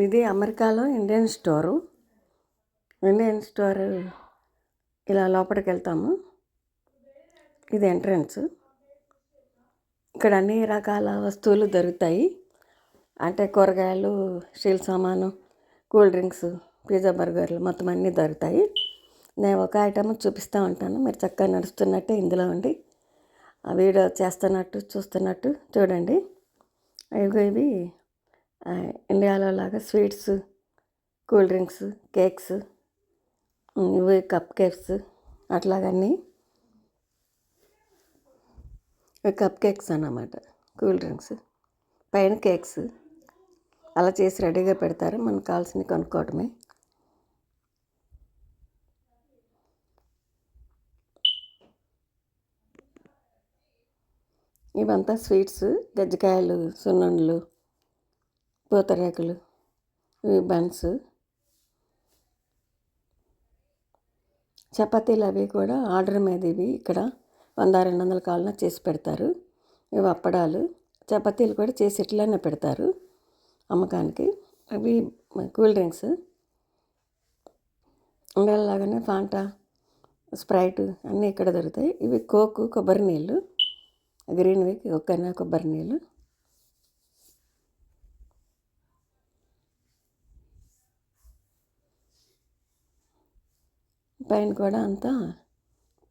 ఇది అమెరికాలో Indian store. Indian store ఇలా లోపలికి వెళ్తాము. ఇది ఎంట్రన్స్. ఇక్కడ అన్ని రకాల వస్తువులు దొరుకుతాయి. అంటే కూరగాయలు, స్టీల్ సామాను, కూల్ డ్రింక్స్, పిజ్జా, బర్గర్లు మొత్తం అన్నీ దొరుకుతాయి. నేను ఒక ఐటమ్ చూపిస్తూ ఉంటాను. మీరు చక్కగా నడుస్తున్నట్టే ఇందులో ఉండి ఆ వీడియో చేస్తున్నట్టు చూస్తున్నట్టు చూడండి. ఇవి ఇండియాలో లాగా స్వీట్స్, కూల్ డ్రింక్స్, కేక్స్, ఇవి కప్ కేక్స్ అట్లాగన్నీ. ఇవి కప్ కేక్స్ అన్నమాట. కూల్ డ్రింక్స్ పైన కేక్స్ అలా చేసి రెడీగా పెడతారు. మనకు కావాల్సినవి కొనుక్కోవటమే. ఇవంతా స్వీట్స్, గజ్జికాయలు, సున్నుండలు, పూతరేకులు, ఇవి బన్స్, చపాతీలు అవి కూడా ఆర్డర్ మీద. ఇవి ఇక్కడ 100-200 కావాలన్నా చేసి పెడతారు. ఇవి అప్పడాలు, చపాతీలు కూడా చేసి ఇట్లానే పెడతారు అమ్మకానికి. అవి కూల్ డ్రింక్స్ ఉండేలాగానే ఫాంటా, స్ప్రైట్ అన్నీ ఇక్కడ దొరుకుతాయి. ఇవి కోకు, కొబ్బరి నీళ్ళు, గ్రీన్వి కొబ్బరి నీళ్ళు. పైన కూడా అంతా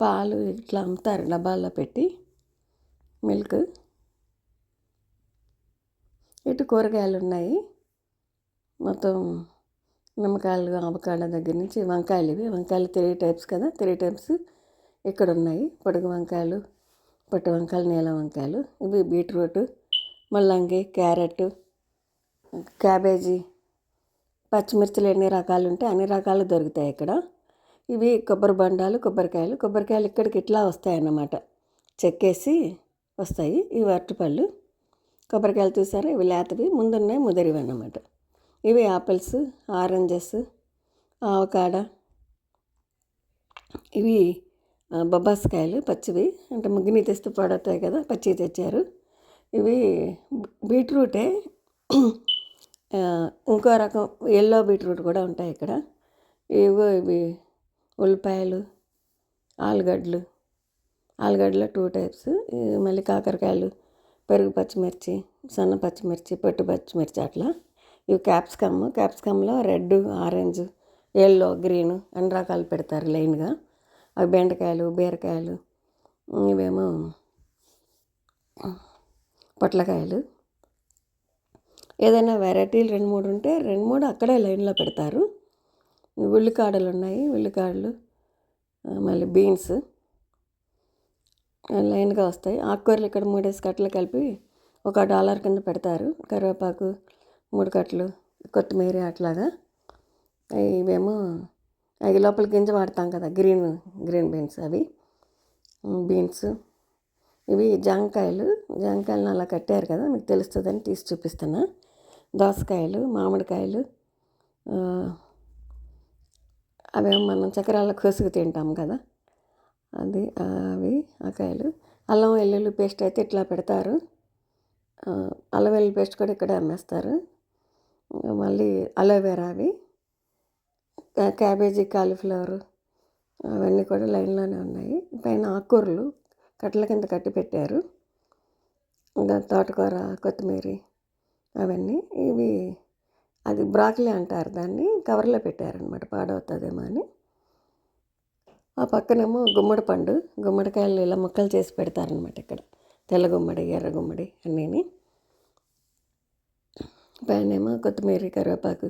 పాలు ఇట్లా అమ్ముతారు డబ్బాల్లో పెట్టి. మిల్క్. ఇటు కూరగాయలు ఉన్నాయి. మొత్తం నిమ్మకాయలు, ఆవకాడ దగ్గర నుంచి వంకాయలు. ఇవి వంకాయలు 3 టైప్స్ కదా, 3 టైప్స్ ఇక్కడ ఉన్నాయి. పొడుగు వంకాయలు, పొట్టి వంకాయలు, నీలం వంకాయలు. ఇవి బీట్రూట్, ముల్లంగి, క్యారెట్, క్యాబేజీ, పచ్చిమిర్చిలు ఎన్ని రకాలు ఉంటే అన్ని రకాలు దొరుకుతాయి ఇక్కడ. ఇవి కొబ్బరి బండాలు, కొబ్బరికాయలు ఇక్కడికి ఇట్లా వస్తాయన్నమాట, చెక్కేసి వస్తాయి. ఇవి అరటిపళ్ళు. కొబ్బరికాయలు చూసారా, ఇవి లేతవి, ముందున్నాయి ముదిరివి అన్నమాట. ఇవి యాపిల్స్, ఆరెంజెస్, ఆవకాడ. ఇవి బొబ్బాస్కాయలు పచ్చివి, అంటే ముగ్గిని తెస్తూ పడతాయి కదా, పచ్చివి తెచ్చారు. ఇవి బీట్రూటే, ఇంకో రకం ఎల్లో బీట్రూట్ కూడా ఉంటాయి ఇక్కడ. ఇవి ఉల్లిపాయలు, ఆలుగడ్డలు 2 టైప్స్. మళ్ళీ కాకరకాయలు, పెరుగు పచ్చిమిర్చి, సన్న పచ్చిమిర్చి, పొట్టు పచ్చిమిర్చి అట్లా. ఇవి క్యాప్సికమ్లో రెడ్, ఆరెంజ్, ఎల్లో, గ్రీన్ అన్ని రకాలు పెడతారు లైన్గా. అవి బెండకాయలు, బీరకాయలు, ఇవేమో పొట్లకాయలు. ఏదైనా వెరైటీలు 2-3 ఉంటే 2-3 అక్కడే లైన్లో పెడతారు. ఉల్లికాడలు ఉన్నాయి, ఉల్లికాడలు, మళ్ళీ బీన్స్ లైన్గా వస్తాయి. ఆకుకూరలు ఇక్కడ 3 కట్టలు కలిపి $1 కింద పెడతారు. కరివేపాకు 3 కట్టలు, కొత్తిమీర అట్లాగా. ఇవేమో అవి లోపల గింజ వాడతాం కదా, గ్రీన్ బీన్స్, అవి బీన్స్. ఇవి జాంకాయలను అలా కట్టారు కదా, మీకు తెలుస్తుందని తీసి చూపిస్తున్నా. దోసకాయలు, మామిడికాయలు, అవేమో మనం చక్రాల కోసుకు తింటాం కదా, అవి ఆ కాయలు. అల్లం వెల్లుల్లి పేస్ట్ అయితే ఇట్లా పెడతారు. అల్లం వెల్లుల్లి పేస్ట్ కూడా ఇక్కడే అమ్మేస్తారు. మళ్ళీ అలోవెరా, అవి క్యాబేజీ, కాలీఫ్లవర్ అవన్నీ కూడా లైన్లోనే ఉన్నాయి. పైన ఆకుకూరలు కట్టల కింద కట్టి పెట్టారు. ఇంకా తోటకూర, కొత్తిమీర అవన్నీ. ఇవి అది బ్రాకలీ అంటారు, దాన్ని కవర్లో పెట్టారనమాట, పాడవుతుందేమో అని. ఆ పక్కనేమో గుమ్మడికాయలు ఇలా ముక్కలు చేసి పెడతారనమాట ఇక్కడ. తెల్ల గుమ్మడి, ఎర్ర గుమ్మడి అన్నీని. పైనేమో కొత్తిమీర, కరివేపాకు,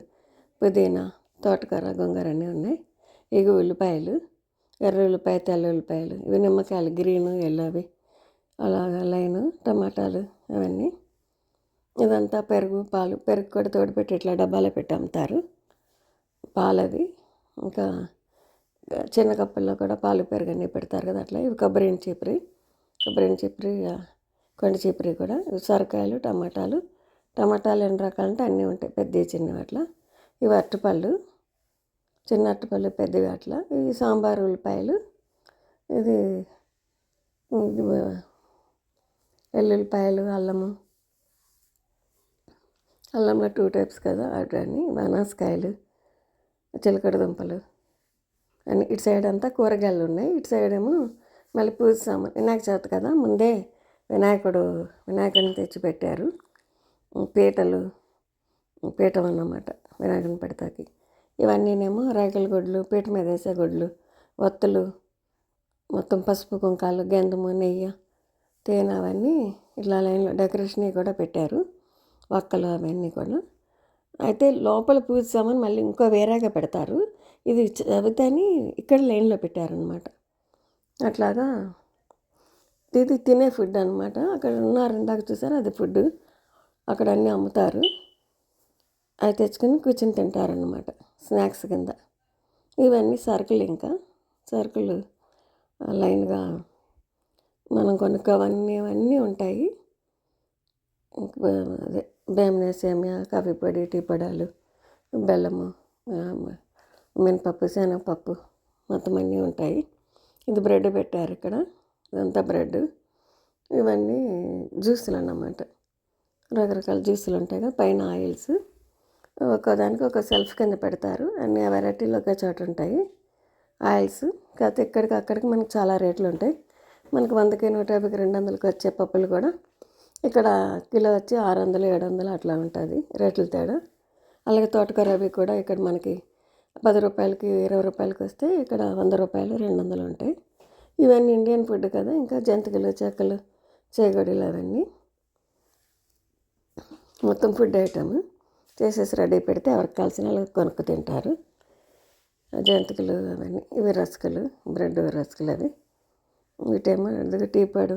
పుదీనా, తోటకూర, గోంగూర అన్నీ ఉన్నాయి. ఇవి ఉల్లిపాయలు, ఎర్ర ఉల్లిపాయ, తెల్ల ఉల్లిపాయలు. ఇవి నిమ్మకాయలు, గ్రీను, ఎల్లోవి అలాగా లైను. టమాటాలు అవన్నీ. ఇదంతా పాలు కూడా తోడుపెట్టి ఇట్లా డబ్బాలో పెట్టి అమ్ముతారు పాలవి. ఇంకా చిన్న కప్పుల్లో కూడా పాలు, పెరుగు అన్నీ పెడతారు కదా అట్లా. ఇవి కొబ్బరి చీపురి, కొండ చీపురి కూడా. ఇవి సొరకాయలు, టమాటాలు ఎన్ని రకాలంటే అన్నీ ఉంటాయి, పెద్దవి చిన్నవి అట్లా. ఇవి అరటిపళ్ళు, చిన్న అరటిపళ్ళు, పెద్దవి అట్లా. ఇవి సాంబారు ఉల్లిపాయలు. ఇది వెల్లుల్లిపాయలు, అల్లము, అల్లంలో 2 టైప్స్ కదా అటని బనాస్కాయలు, చిలకడ దుంపలు అని ఇటు సైడ్ అంతా కూరగాయలు ఉన్నాయి. ఇటు సైడ్ ఏమో మళ్ళీ పూజ సామాన్. వినాయక చవితి కదా, ముందే వినాయకుడిని తెచ్చిపెట్టారు. పీటలు, పీఠం అన్నమాట వినాయకుని పెడతాకి. ఇవన్నీనేమో రేకుల గుడ్లు, పీట మీద వేసే గుడ్లు, ఒత్తులు, మొత్తం పసుపు కుంకాలు, గంధము, నెయ్యి, తేనె అవన్నీ ఇట్లా లైన్లో డెకరేషన్ కూడా పెట్టారు. ఒక్కలు అవన్నీ కూడా. అయితే లోపల పూజ సామాన్ మళ్ళీ ఇంకో వేరేగా పెడతారు. ఇది చవితని ఇక్కడ లైన్లో పెట్టారనమాట. అట్లాగా ఇది తినే ఫుడ్ అనమాట. అక్కడ ఉన్నారు ఇందాక చూసారు, అది ఫుడ్. అక్కడ అన్నీ అమ్ముతారు. అవి తెచ్చుకొని కూర్చొని తింటారనమాట స్నాక్స్ కింద. ఇవన్నీ సరుకులు, ఇంకా సరుకులు లైన్గా మనం కొనుక్కోవన్నీ అవన్నీ ఉంటాయి. అదే బేమనే సేమియా, కాఫీ పొడి, టీ పొడాలు, బెల్లము, మినపప్పు, శనగపప్పు మొత్తం అన్నీ ఉంటాయి. ఇది బ్రెడ్ పెట్టారు ఇక్కడ, ఇదంతా బ్రెడ్. ఇవన్నీ జ్యూసులు అన్నమాట. రకరకాల జ్యూసులు ఉంటాయి కదా, పైన ఆయిల్స్. ఒక్కోదానికి ఒక సెల్ఫ్ కింద పెడతారు. అన్ని వెరైటీలు ఒకే చోట ఉంటాయి ఆయిల్స్. కాకపోతే ఇక్కడికి అక్కడికి మనకు చాలా రేట్లు ఉంటాయి. మనకు 100కి 150కి 200కి వచ్చే పప్పులు కూడా ఇక్కడ కిలో వచ్చి 600 700 అట్లా ఉంటుంది రేట్లు తేడా. అలాగే తోటకూర అవి కూడా ఇక్కడ మనకి 10 రూపాయలకి 20 రూపాయలకి వస్తే ఇక్కడ 100 రూపాయలు 200 ఉంటాయి. ఇవన్నీ ఇండియన్ ఫుడ్ కదా. ఇంకా జంతికలు, చెక్కలు, చేగొడీలు అవన్నీ మొత్తం ఫుడ్ ఐటమ్ చేసేసి రెడీ పెడితే ఎవరికి కావాల్సిన వాళ్ళు కొనుక్కు తింటారు. జంతికలు అవన్నీ, ఇవి రస్కులు, బ్రెడ్ రస్కులు అవి. వీటేమో టీ పొడి,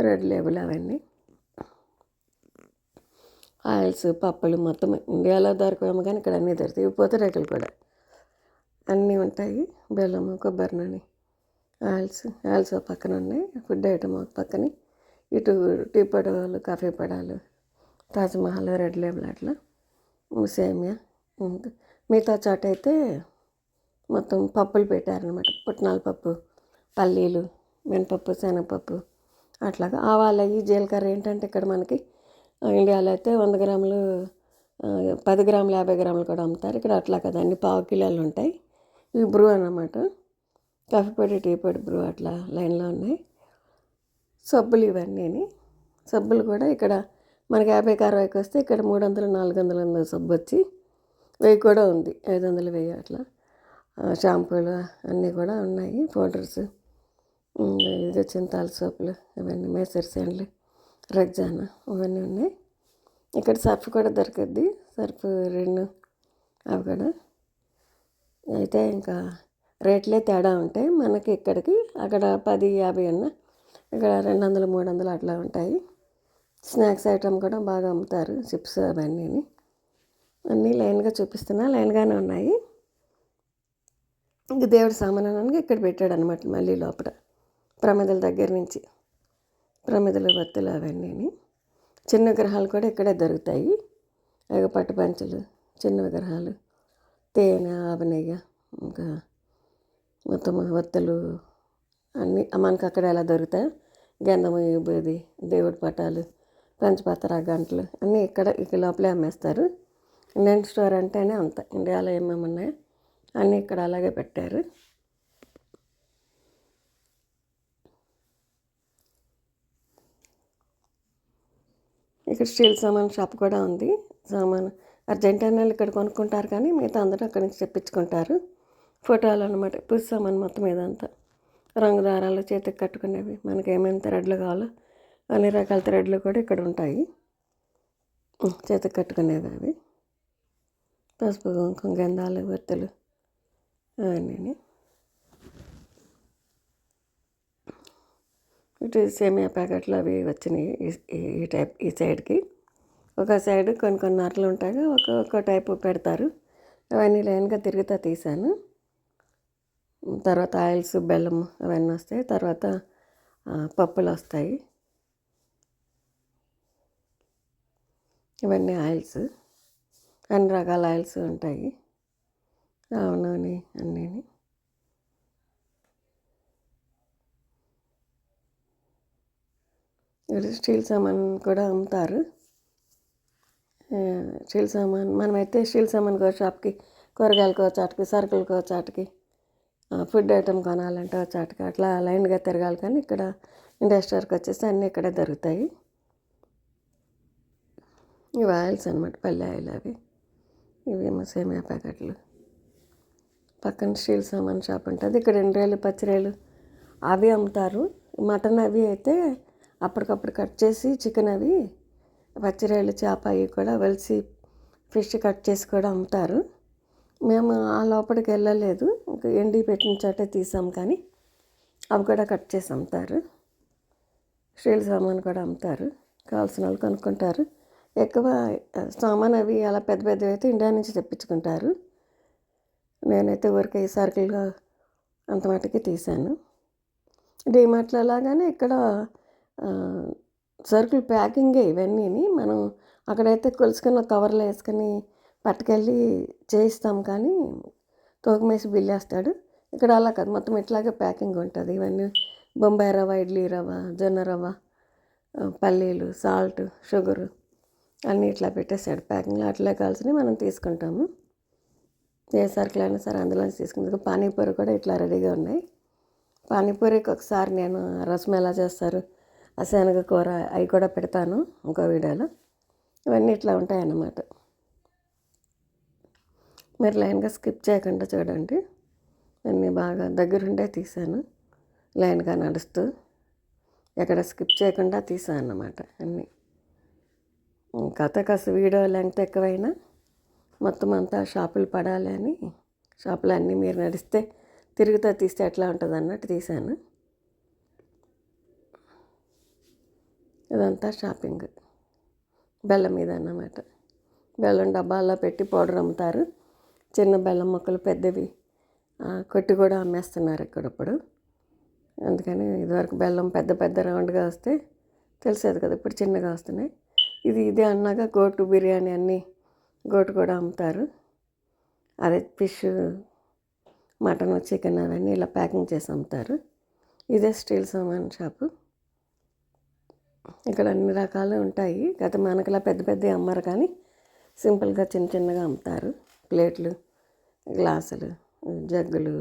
రెడ్ లేబుల్ అవన్నీ ఆయిల్స్, పప్పులు మొత్తం ఇండియాలో దొరకవేమో కానీ ఇక్కడ అన్నీ దొరుకుతాయి. ఇవి పూతరేకులు కూడా అన్నీ ఉంటాయి. బెల్లము, కొబ్బరి నూనె, ఆయిల్స్ ఒక పక్కన ఉన్నాయి. ఫుడ్ ఐటమ్ ఒక పక్కన. ఇటు టీ పొడవలు, కాఫీ పొడాలు, తాజ్మహల్, రెడ్ లేబుల్ అట్లా, సేమియా. మిగతా చోట అయితే మొత్తం పప్పులు పెట్టారనమాట. పుట్నాల పప్పు, పల్లీలు, మినపప్పు, శనగపప్పు అట్లాగా. ఆవాలు, జీలకర్ర ఏంటంటే ఇక్కడ మనకి ఇండియాలో అయితే 100 గ్రాములు, 10 గ్రాములు, 50 గ్రాములు కూడా అమ్ముతారు. ఇక్కడ అట్లా కదా, అన్ని పావు కిలోలు ఉంటాయి. ఇవి బ్రూ అన్నమాట. కాఫీ పొడి, టీ పొడి, బ్రూ అట్లా లైన్లో ఉన్నాయి. సబ్బులు ఇవన్నీ. సబ్బులు కూడా ఇక్కడ మనకి 50కి 60కి వస్తే ఇక్కడ 300 400 ఉంది సబ్బు వచ్చి. 1000 కూడా ఉంది, 500 1000 అట్లా. షాంపూలు అన్నీ కూడా ఉన్నాయి. పౌడర్స్, ఇది చింతాల సోపులు ఇవన్నీ, మేసర్ శాండ్లు, రెగ్జానా ఇవన్నీ ఉన్నాయి. ఇక్కడ సర్ఫ్ కూడా దొరుకుద్ది, సర్ఫ్ రిన్ అవి కూడా. అయితే ఇంకా రేట్లే తేడా ఉంటాయి మనకి. ఇక్కడికి అక్కడ 10 50 అన్న ఇక్కడ 200 300 అట్లా ఉంటాయి. స్నాక్స్ ఐటమ్ కూడా బాగా అమ్ముతారు, చిప్స్ అవన్నీ. అన్నీ లైన్గా చూపిస్తున్నా, లైన్గానే ఉన్నాయి. ఇంక దేవుడి సామానానికి ఇక్కడ పెట్టాడు అనమాట. మళ్ళీ లోపల ప్రమిదల దగ్గర నుంచి ప్రమిదలు, బత్తులు అవన్నీ. చిన్న విగ్రహాలు కూడా ఇక్కడే దొరుకుతాయి. అవి పట్టు పంచలు, చిన్న విగ్రహాలు, తేనె, ఆవనెయ్య, ఇంకా మొత్తం ఒత్తులు అన్నీ మనకు అక్కడ ఎలా దొరుకుతాయి. గంధము, విభూది, దేవుడి పటాలు, పంచపాత్ర, గంటలు అన్నీ ఇక్కడ లోపలే అమ్మేస్తారు. ఇండియన్ స్టోర్ అంటేనే అంత. ఇండియాలో ఏమేమి ఉన్నాయో అన్నీ ఇక్కడ అలాగే పెట్టారు. ఇక్కడ స్టీల్ సామాన్ షాప్ కూడా ఉంది. సామాను అర్జెంటీనాలు ఇక్కడ కొనుక్కుంటారు కానీ మిగతా అందరూ అక్కడి నుంచి తెప్పించుకుంటారు. ఫోటోలు అనమాట. పూజ సామాన్ మొత్తం ఇదంతా. రంగు దారాలు, చేతికి కట్టుకునేవి, మనకి ఏమేమి థ్రెడ్లు కావాలో అన్ని రకాల థ్రెడ్లు కూడా ఇక్కడ ఉంటాయి. చేతికి కట్టుకునేవి అవి, పసుపు, కుంకుమ, గంధాలు, ఒత్తులు అవన్నీ. ఇటు సేమియా ప్యాకెట్లు అవి వచ్చినాయి ఈ సైడ్కి. ఒక సైడ్ కొన్ని నరలు ఉంటాయి, ఒక్కొక్క టైపు పెడతారు. అవన్నీ లైన్గా తిరుగుతా తీసాను. తర్వాత ఆయిల్స్, బెల్లము అవన్నీ వస్తాయి. తర్వాత పప్పులు వస్తాయి. ఇవన్నీ ఆయిల్స్, అన్ని రకాల ఆయిల్స్ ఉంటాయి. ఆవ నూనె అన్నీ. స్టీల్ సామాన్ కూడా అమ్ముతారు. స్టీల్ సామాన్ మనమైతే స్టీల్ సామాన్ షాప్కి, కూరగాయలకో చాటుకి, సరుకులకో చాటుకి, ఫుడ్ ఐటమ్ కొనాలంటే ఒక చాటుకి అట్లా లైన్గా తిరగాలి. కానీ ఇక్కడ ఇండస్ట్రీకి వచ్చేసి అన్నీ ఇక్కడే దొరుకుతాయి. ఇవి ఆయిల్స్ అనమాట, పల్లి ఆయిల్ అవి. ఇవేమో సేమియా ప్యాకెట్లు. పక్కన స్టీల్ సామాన్ షాప్ ఉంటుంది. ఇక్కడ ఎండ్రాయిలు, పచ్చిరాయలు అవి అమ్ముతారు. మటన్ అవి అయితే అప్పటికప్పుడు కట్ చేసి, చికెన్ అవి, పచ్చిరాయలు, చేప అవి కూడా వలిసి ఫిష్ కట్ చేసి కూడా అమ్ముతారు. మేము ఆ లోపలికి వెళ్ళలేదు, ఇంకా ఎండి పెట్టిన చోటే తీసాం. కానీ అవి కూడా కట్ చేసి అమ్ముతారు. స్టీల్ సామాన్ కూడా అమ్ముతారు, కావాల్సిన వాళ్ళు కొనుక్కుంటారు. ఎక్కువ సామాన్ అవి అలా పెద్ద పెద్దవి అయితే ఇండియా నుంచి తెప్పించుకుంటారు. నేనైతే ఊరికే ఈ సరుకులుగా అంత మటుకి తీశాను. డీమార్ట్లో లాగానే ఇక్కడ సరుకులు ప్యాకింగే ఇవన్నీని. మనం అక్కడైతే కొలుసుకున్న కవర్లో వేసుకొని పట్టుకెళ్ళి చేయిస్తాం, కానీ తూకమేసి బిల్లు వేస్తాడు. ఇక్కడ అలా కాదు, మొత్తం ఇట్లాగే ప్యాకింగ్ ఉంటుంది. ఇవన్నీ బొంబాయి రవ్వ, ఇడ్లీ రవ్వ, జొన్న రవ్వ, పల్లీలు, సాల్ట్, షుగరు అన్నీ ఇట్లా పెట్టేసాడు ప్యాకింగ్లో. అట్లా కావాల్సినవి మనం తీసుకుంటాము. ఏ సరుకులైనా సరే అందులోంచి తీసుకుంటాం. పానీపూరి కూడా ఇట్లా రెడీగా ఉన్నాయి. పానీపూరికి ఒకసారి నేను రసం ఎలా చేస్తారు, ఆ శనగ కూర అవి కూడా పెడతాను ఇంకో వీడియోలో. ఇవన్నీ ఇట్లా ఉంటాయన్నమాట. మీరు లైన్గా స్కిప్ చేయకుండా చూడండి. అన్నీ బాగా దగ్గరుండే తీసాను, లైన్గా నడుస్తూ ఎక్కడ స్కిప్ చేయకుండా తీసాను అన్నమాట అన్నీ. కథ కాస్త వీడియో లెంగ్త్ ఎక్కువైనా మొత్తం అంతా షాపులు పడాలి అని, షాపులు అన్నీ మీరు నడిస్తే తిరుగుతూ తీస్తే ఎట్లా ఉంటుంది అన్నట్టు తీశాను. ఇదంతా షాపింగ్ బెల్లం మీద అన్నమాట. బెల్లం డబ్బాల్లో పెట్టి పౌడర్ అమ్ముతారు. చిన్న బెల్లం ముక్కలు, పెద్దవి కొట్టి కూడా అమ్మేస్తున్నారు ఇక్కడప్పుడు. అందుకని ఇదివరకు బెల్లం పెద్ద పెద్ద రౌండ్గా వస్తే తెలిసేది కదా, ఇప్పుడు చిన్నగా వస్తున్నాయి. ఇదే అన్నాక గోటు బిర్యానీ అన్నీ గోటు కూడా అమ్ముతారు. అదే ఫిష్, మటన్, చికెన్ అవన్నీ ఇలా ప్యాకింగ్ చేసి అమ్ముతారు. ఇదే స్టీల్ సామాన్ షాపు. ఇక్కడ అన్ని రకాలు ఉంటాయి. గత మనకులా పెద్ద పెద్దవి అమ్మరు, కానీ సింపుల్గా చిన్న చిన్నగా అమ్ముతారు. ప్లేట్లు, గ్లాసులు, జగ్గులు,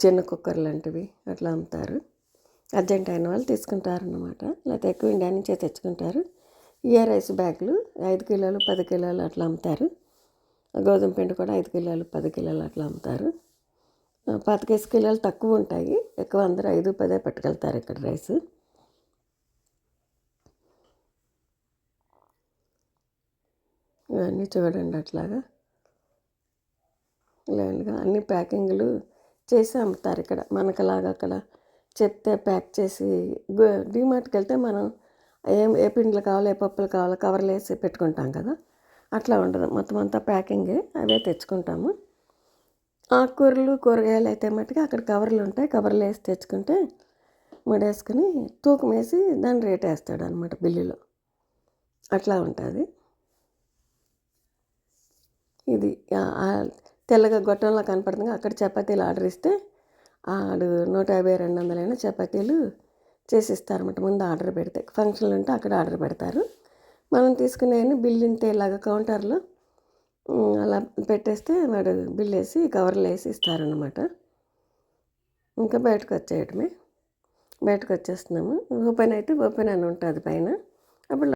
చిన్న కుక్కర్ లాంటివి అట్లా అమ్ముతారు. అర్జెంట్ అయిన వాళ్ళు తీసుకుంటారు అన్నమాట. లేకపోతే ఎక్కువ ఇండియా నుంచే తెచ్చుకుంటారు. ఇయే రైస్ బ్యాగులు 5 కిలోలు, 10 కిలోలు అట్లా అమ్ముతారు. గోధుమ పిండి కూడా 5 కిలోలు, 10 కిలోలు అట్లా అమ్ముతారు. 25 కిలోలు తక్కువ ఉంటాయి, ఎక్కువ అందరూ 5, 10 పట్టుకెళ్తారు ఇక్కడ రైస్. ఇవన్నీ చూడండి అట్లాగా లైన్గా అన్ని ప్యాకింగ్లు చేసి అమ్ముతారు ఇక్కడ. మనకులాగా అక్కడ చెప్తే ప్యాక్ చేసి, డీమార్ట్కి వెళ్తే మనం ఏ పిండిలు కావాలో, ఏ పప్పులు కావాలో కవర్లు వేసి పెట్టుకుంటాం కదా, అట్లా ఉండదు. మొత్తం అంతా ప్యాకింగే, అవే తెచ్చుకుంటాము. ఆకుకూరలు, కూరగాయలు అయితే మట్టుగా అక్కడ కవర్లు ఉంటాయి, కవర్లు వేసి తెచ్చుకుంటే ముడేసుకుని తూకం వేసి దాన్ని రేట్ వేస్తాడు అనమాట బిల్లులో. అట్లా ఉంటుంది. ఇది తెల్లగా గొట్టంలో కనపడుతుంది. అక్కడ చపాతీలు ఆర్డర్ ఇస్తే ఆడు 150, 200 చపాతీలు చేసిస్తారన్నమాట. ముందు ఆర్డర్ పెడితే ఫంక్షన్లు ఉంటే అక్కడ ఆర్డర్ పెడతారు. మనం తీసుకునేవన్నీ బిల్లు ఇంతే ఇలాగ కౌంటర్లో అలా పెట్టేస్తే వాడు బిల్ వేసి కవర్లు వేసి ఇస్తారన్నమాట. ఇంకా బయటకు వచ్చేయటమే. బయటకు వచ్చేస్తున్నాము. ఓపెన్ అయితే ఓపెన్ అని ఉంటుంది పైన. అప్పుడు